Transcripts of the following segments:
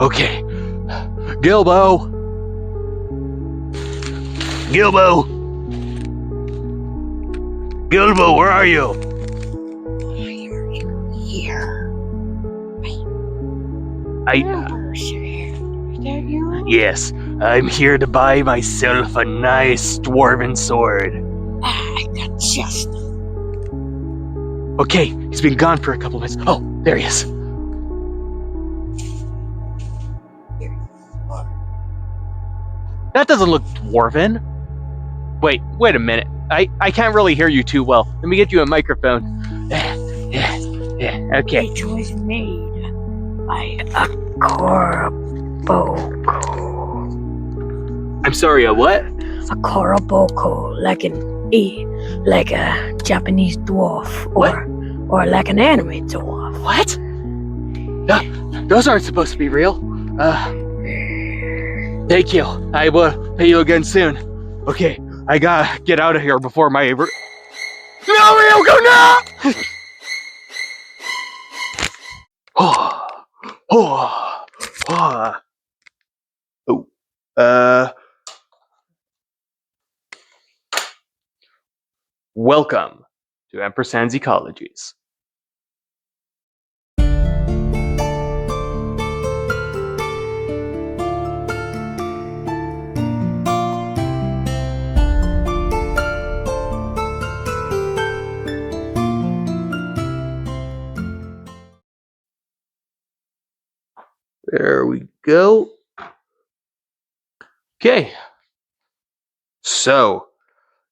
Okay. Gilbo! Gilbo! Gilbo, where are you? Here. Is that you? Yes, I'm here to buy myself a nice dwarven sword. I got just. Okay, he's been gone for a couple minutes. Oh, there he is. That doesn't look dwarven. Wait a minute. I can't really hear you too well. Let me get you a microphone. Okay. It was made by a Korobokuru. I'm sorry, a what? A Korobokuru, like a Japanese dwarf, or like an anime dwarf. What? No, those aren't supposed to be real. Thank you. I will pay you again soon. Okay, I gotta get out of here before my... No, Ryoko, no! Welcome to Ampersand's Ecologies. There we go. Okay. So,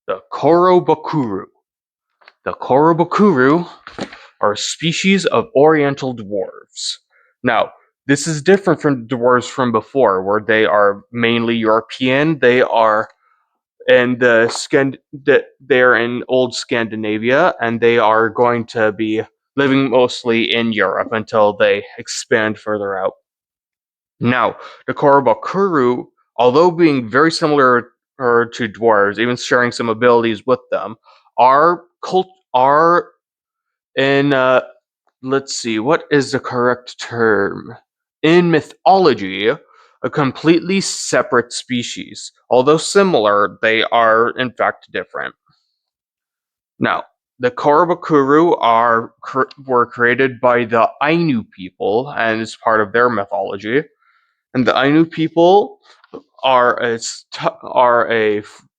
the Korobokuru. The Korobokuru are a species of oriental dwarves. Now, this is different from dwarves from before, where they are mainly European. They are they're in old Scandinavia, and they are going to be living mostly in Europe until they expand further out. Now, the Korobokuru, although being very similar to dwarves, even sharing some abilities with them, are in let's see, what is the correct term? In mythology, a completely separate species. Although similar, they are in fact different. Now, the Korobokuru were created by the Ainu people and is part of their mythology. And the Ainu people are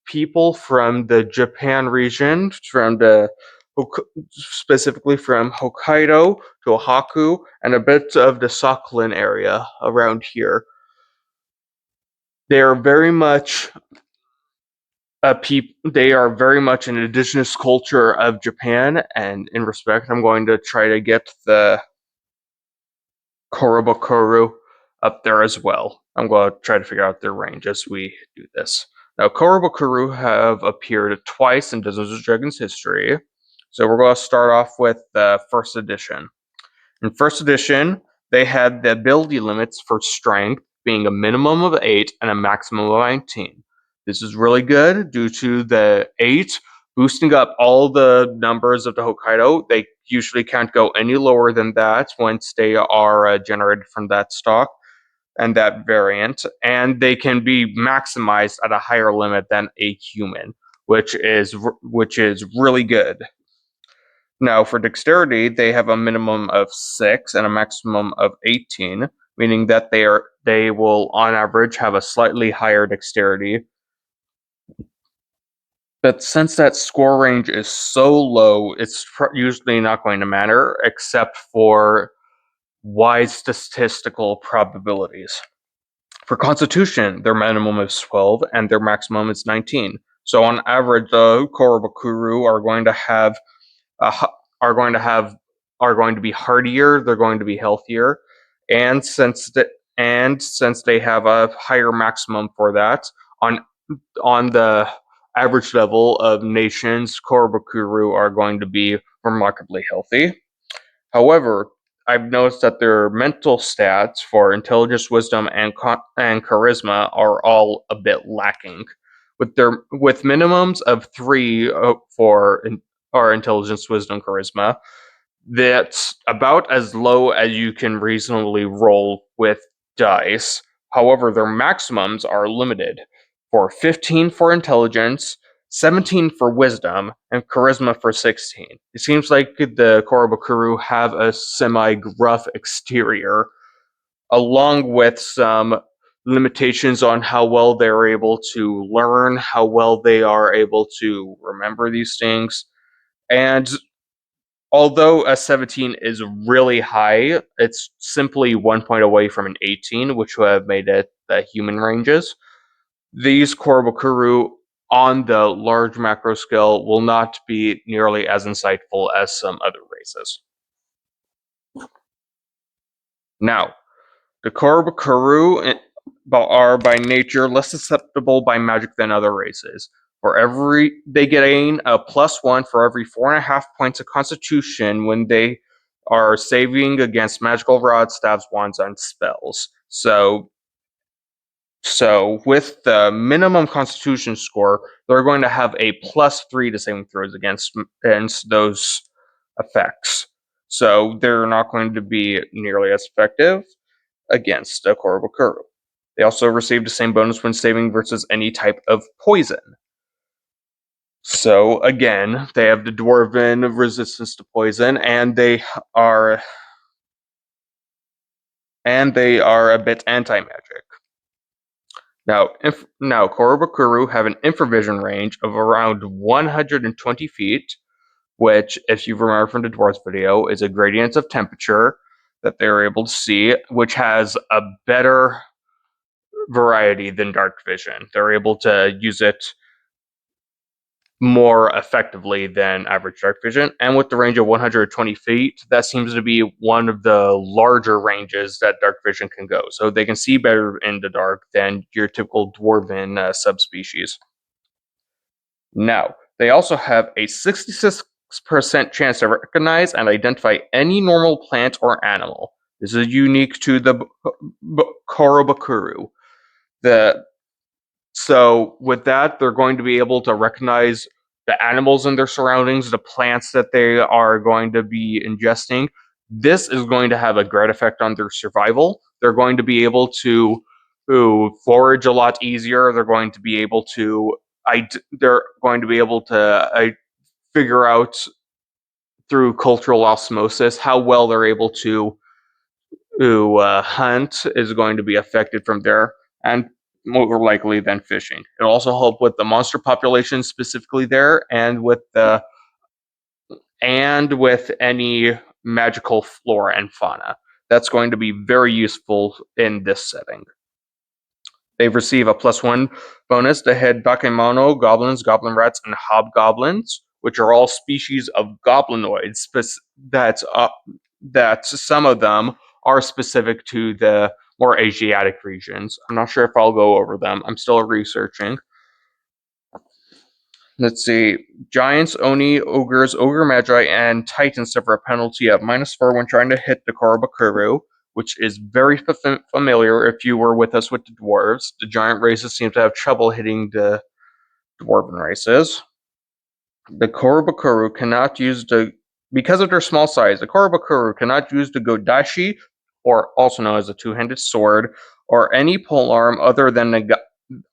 people from the Japan region, specifically from Hokkaido to Oahu, and a bit of the Sakhalin area around here. They are very much They are very much an indigenous culture of Japan, and in respect, I'm going to try to get the Korobokuru up there as well. I'm going to try to figure out their range as we do this. Now, Korobokuru have appeared twice in Dungeons & Dragons history, so we're going to start off with the first edition. In first edition, they had the ability limits for strength being a minimum of 8 and a maximum of 19. This is really good due to the 8 boosting up all the numbers of the Hokkaido. They usually can't go any lower than that once they are generated from that stock and that variant, and they can be maximized at a higher limit than a human, which is really good. Now, for dexterity, they have a minimum of 6 and a maximum of 18, meaning that they will, on average, have a slightly higher dexterity. But since that score range is so low, it's usually not going to matter, except for wide statistical probabilities. For Constitution, their minimum is 12 and their maximum is 19. So on average, the Korobokuru are going to be hardier. They're going to be healthier, and since they have a higher maximum for that on the average level of nations, Korobokuru are going to be remarkably healthy. However, I've noticed that their mental stats for intelligence, wisdom, and charisma are all a bit lacking. With minimums of 3 for our intelligence, wisdom, charisma, that's about as low as you can reasonably roll with dice. However, their maximums are limited for 15 for intelligence, 17 for wisdom, and charisma for 16. It seems like the Korobokuru have a semi-gruff exterior, along with some limitations on how well they're able to learn, how well they are able to remember these things. And although a 17 is really high, it's simply 1 point away from an 18, which would have made it the human ranges. These Korobokuru on the large macro scale will not be nearly as insightful as some other races. Now, the Korobokuru are by nature less susceptible by magic than other races. They gain a +1 for every 4.5 points of Constitution when they are saving against magical rods, staves, wands, and spells. So with the minimum Constitution score, they're going to have a +3 to saving throws against those effects. So they're not going to be nearly as effective against a Korobokuru. They also receive the same bonus when saving versus any type of poison. So again, they have the Dwarven resistance to poison, and they are a bit anti-magic. Now, Korobokuru have an infravision range of around 120 feet, which, if you remember from the Dwarves video, is a gradient of temperature that they're able to see, which has a better variety than dark vision. They're able to use it more effectively than average dark vision. And with the range of 120 feet, that seems to be one of the larger ranges that dark vision can go. So they can see better in the dark than your typical dwarven subspecies. Now, they also have a 66% chance to recognize and identify any normal plant or animal. This is unique to the Korobokuru. So with that, they're going to be able to recognize the animals in their surroundings, the plants that they are going to be ingesting. This is going to have a great effect on their survival. They're going to be able to forage a lot easier. They're going to be able to figure out through cultural osmosis how well they're able to hunt is going to be affected from there, and more likely than fishing. It'll also help with the monster population specifically there, and with any magical flora and fauna. That's going to be very useful in this setting. They receive a +1 bonus to hit Bakemono, goblins, goblin rats, and hobgoblins, which are all species of goblinoids that some of them are specific to the more Asiatic regions. I'm not sure if I'll go over them. I'm still researching. Let's see. Giants, Oni, Ogres, Ogre Magi, and Titans suffer a penalty of -4 when trying to hit the Korobokuru, which is very familiar if you were with us with the Dwarves. The giant races seem to have trouble hitting the Dwarven races. The Korobokuru cannot use because of their small size, the Korobokuru cannot use the Godashi, or also known as a two-handed sword, or any polearm other than the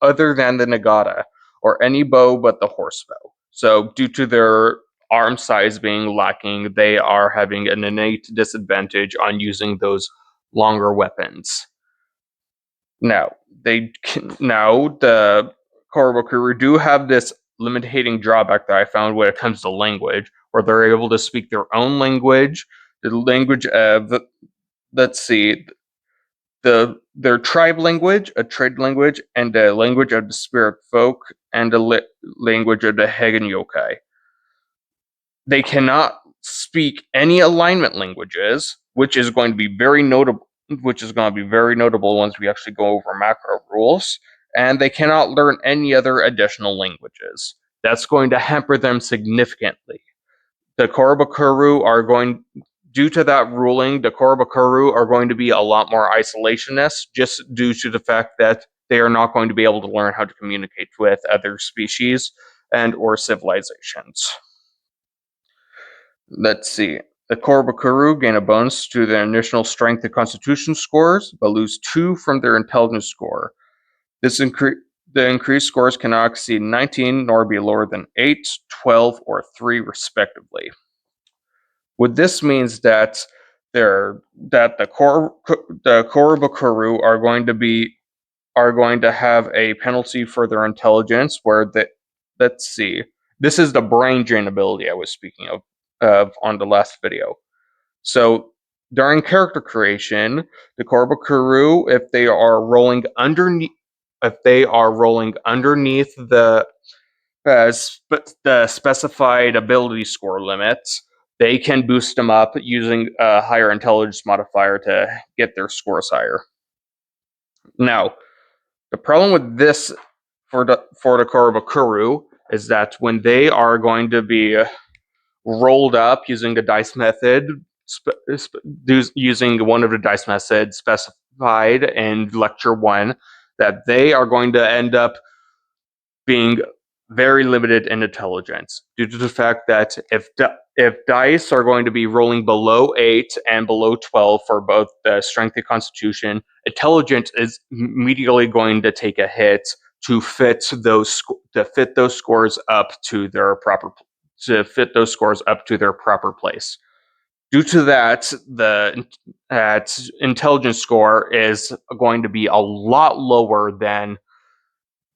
Nagata, or any bow but the horse bow. So due to their arm size being lacking, they are having an innate disadvantage on using those longer weapons. Now, the Korobokuru do have this limiting drawback that I found when it comes to language, where they're able to speak their own language, the language of, let's see, their tribe language, a trade language, and the language of the spirit folk, and the language of the Hagen yokai. They cannot speak any alignment languages, which is going to be very notable. Once we actually go over macro rules, and they cannot learn any other additional languages. That's going to hamper them significantly. The Korobokuru are going, due to that ruling, the Korobokuru are going to be a lot more isolationist, just due to the fact that they are not going to be able to learn how to communicate with other species and or civilizations. Let's see. The Korobokuru gain a bonus to their initial strength and constitution scores, but lose 2 from their intelligence score. The increased scores cannot exceed 19 nor be lower than 8, 12, or 3 respectively. What this means that the Korobokuru are going to have a penalty for their intelligence where let's see. This is the brain drain ability I was speaking of on the last video. So during character creation, the Korobokuru, if they are rolling underneath the specified ability score limits, they can boost them up using a higher intelligence modifier to get their scores higher. Now, the problem with this for the Korobokuru is that when they are going to be rolled up using the dice method, using one of the dice methods specified in Lecture 1, that they are going to end up being very limited in intelligence due to the fact that if dice are going to be rolling below 8 and below 12 for both the strength and constitution, intelligence is immediately going to take a hit to fit those scores up to their proper place. Due to that, the intelligence score is going to be a lot lower than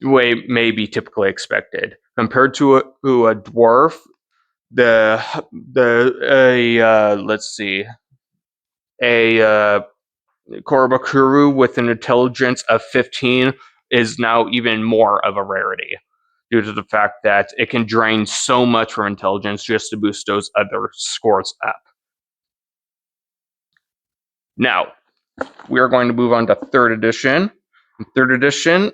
way may be typically expected. Compared to a dwarf, let's see, a Korobokuru with an intelligence of 15 is now even more of a rarity due to the fact that it can drain so much from intelligence just to boost those other scores up. Now, we are going to move on to 3rd edition. In 3rd edition,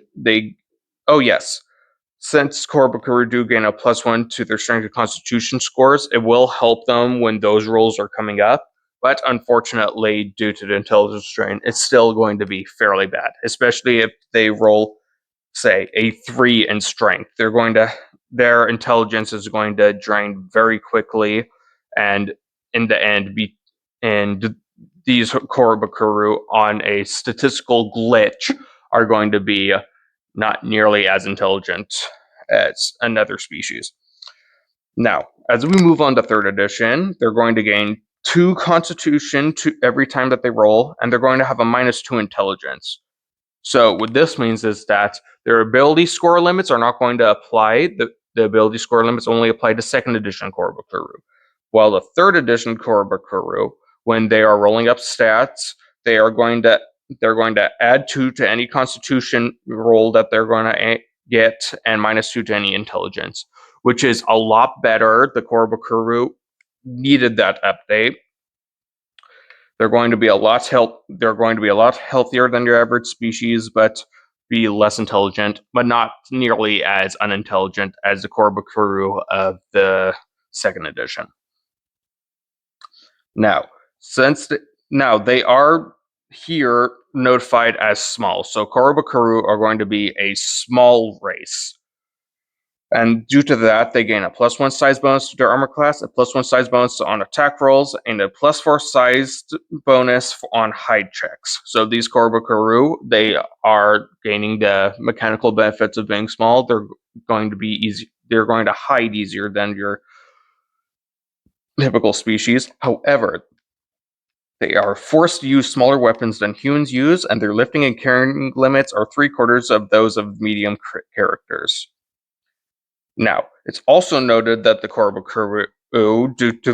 since Korobokuru do gain a +1 to their strength and constitution scores, it will help them when those rolls are coming up. But unfortunately, due to the intelligence drain, it's still going to be fairly bad, especially if they roll, say, a 3 in strength. Their intelligence is going to drain very quickly, and in the end, these Korobokuru on a statistical glitch are going to be not nearly as intelligent as another species. Now, as we move on to 3rd edition, they're going to gain 2 constitution every time that they roll, and they're going to have a -2 intelligence. So what this means is that their ability score limits are not going to apply. The ability score limits only apply to 2nd edition Korobokuru. While the 3rd edition Korobokuru, when they are rolling up stats, they're going to add 2 to any constitution roll that they're going to get and -2 to any intelligence, which is a lot better. The Korobokuru needed that update. They're going to be a lot healthier than your average species, but be less intelligent, but not nearly as unintelligent as the Korobokuru of the 2nd edition. Now, they are here notified as small, so Korobokuru are going to be a small race. And due to that, they gain a +1 size bonus to their armor class, a +1 size bonus on attack rolls, and a +4 size bonus on hide checks. So these Korobokuru, they are gaining the mechanical benefits of being small. They're going to be easy. They're going to hide easier than your typical species. However, they are forced to use smaller weapons than humans use, and their lifting and carrying limits are 3/4 of those of medium characters. Now, it's also noted that the Korobokuru, due to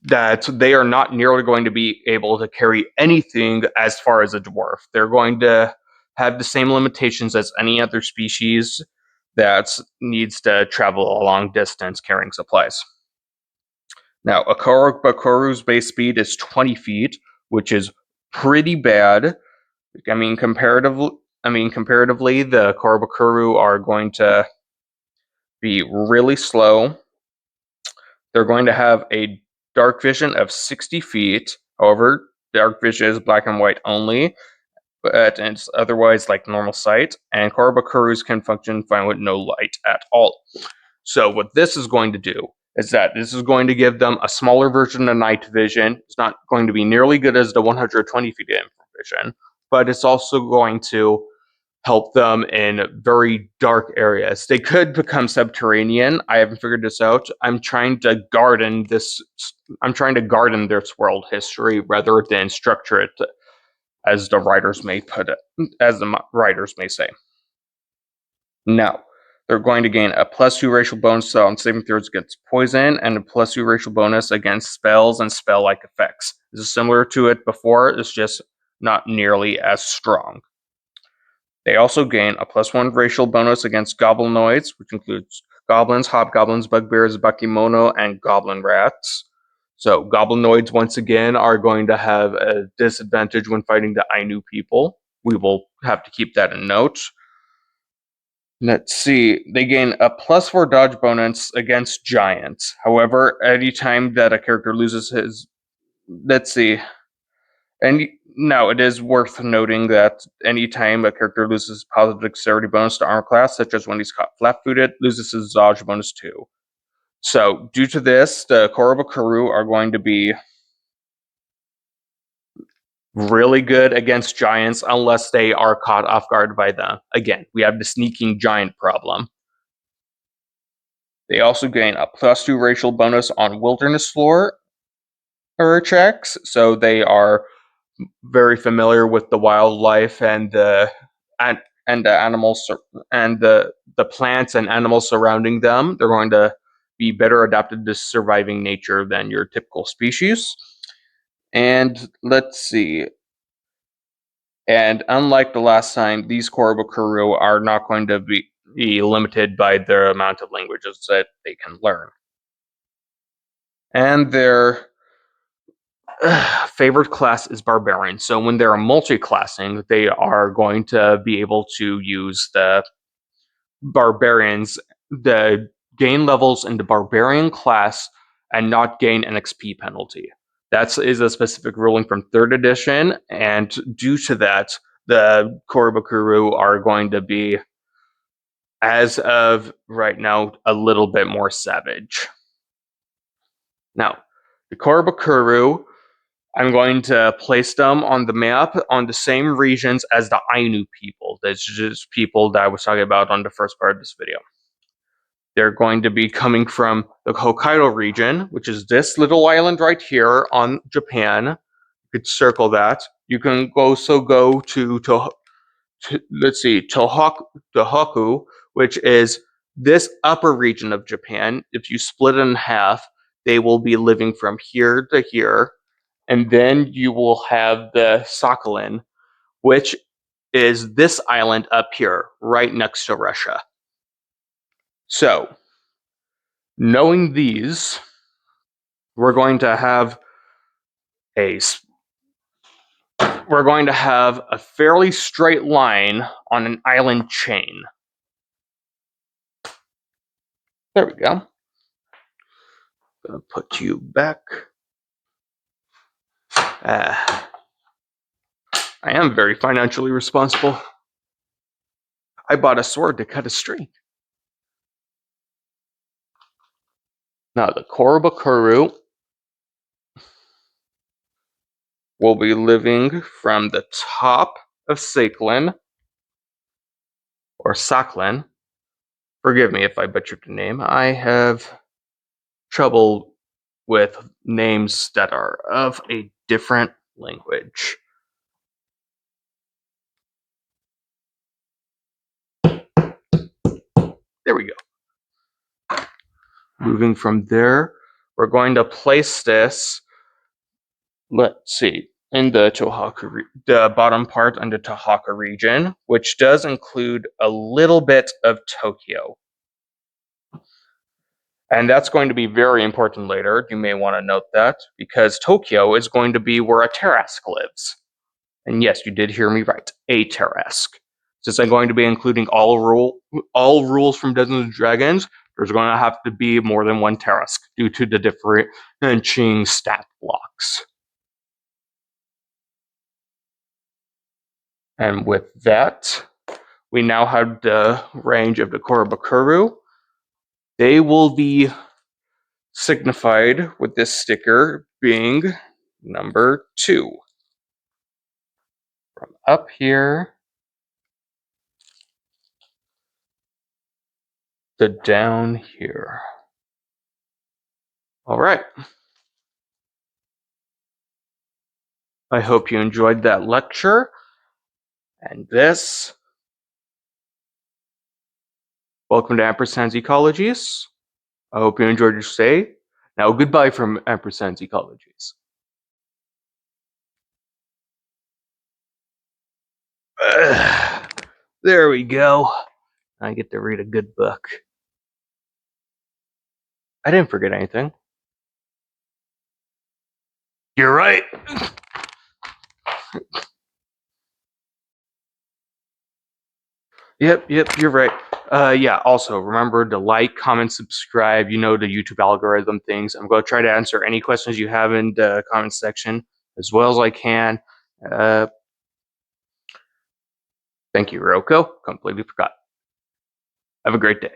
that they are not nearly going to be able to carry anything as far as a dwarf. They're going to have the same limitations as any other species that needs to travel a long distance carrying supplies. Now, a Korobokuru's base speed is 20 feet, which is pretty bad. Comparatively, the Korobokuru are going to be really slow. They're going to have a dark vision of 60 feet. However, dark vision is black and white only, but it's otherwise like normal sight. And Korobokurus can function fine with no light at all. So what this is going to do is that this is going to give them a smaller version of night vision. It's not going to be nearly good as the 120 feet of vision, but it's also going to help them in very dark areas. They could become subterranean. I haven't figured this out. I'm trying to garden this world history rather than structure it as the writers may put it, as the writers may say. Now, they're going to gain a +2 racial bonus on saving throws against poison and a +2 racial bonus against spells and spell-like effects. This is similar to it before, it's just not nearly as strong. They also gain a +1 racial bonus against goblinoids, which includes goblins, hobgoblins, bugbears, bakemono, and goblin rats. So goblinoids, once again, are going to have a disadvantage when fighting the Ainu people. We will have to keep that in note. Let's see. They gain a +4 dodge bonus against giants. However, anytime that a character loses his... Let's see. And now it is worth noting that anytime a character loses positive dexterity bonus to armor class, such as when he's caught flat-footed, loses his dodge bonus too. So, due to this, the Korobokuru are going to be really good against giants unless they are caught off guard by them. Again, we have the sneaking giant problem. They also gain a +2 racial bonus on wilderness floor checks, so they are very familiar with the wildlife and the animals and the plants and animals surrounding them. They're going to be better adapted to surviving nature than your typical species. And let's see. And unlike the last time, these Korobokuru are not going to be limited by the amount of languages that they can learn. And their favorite class is Barbarian. So when they're multi-classing, they are going to be able to use the Barbarians, the gain levels in the Barbarian class, and not gain an XP penalty. That is a specific ruling from 3rd edition, and due to that, the Korobokuru are going to be, as of right now, a little bit more savage. Now, the Korobokuru, I'm going to place them on the map on the same regions as the Ainu people. That's just people that I was talking about on the first part of this video. They're going to be coming from the Hokkaido region, which is this little island right here on Japan. You could circle that. You can also go to let's see, Tohoku, which is this upper region of Japan. If you split it in half, they will be living from here to here. And then you will have the Sakhalin, which is this island up here, right next to Russia. So, knowing these, we're going to have a fairly straight line on an island chain. There we go. Gonna put you back. I am very financially responsible. I bought a sword to cut a string. Now the Korobokuru will be living from the top of Sakhalin, or Sakhalin. Forgive me if I butchered the name. I have trouble with names that are of a different language. There we go. Moving from there, we're going to place this, let's see, in the Tohoku, the bottom part under Tohoku region, which does include a little bit of Tokyo. And that's going to be very important later. You may want to note that, because Tokyo is going to be where a Tarrasque lives. And yes, you did hear me right, a Tarrasque. Since I'm going to be including all rules from Dungeons and Dragons, there's going to have to be more than one Tarrasque due to the differentiating stat blocks. And with that, we now have the range of the Korobokuru. They will be signified with this sticker being number 2. From up here to down here. All right. I hope you enjoyed that lecture. And this. Welcome to Ampersand's Ecologies. I hope you enjoyed your stay. Now, goodbye from Ampersand's Ecologies. There we go. I get to read a good book. I didn't forget anything. You're right. Yep, you're right. Yeah, also remember to like, comment, subscribe, the YouTube algorithm things. I'm going to try to answer any questions you have in the comment section as well as I can. Thank you, Roko. Completely forgot. Have a great day.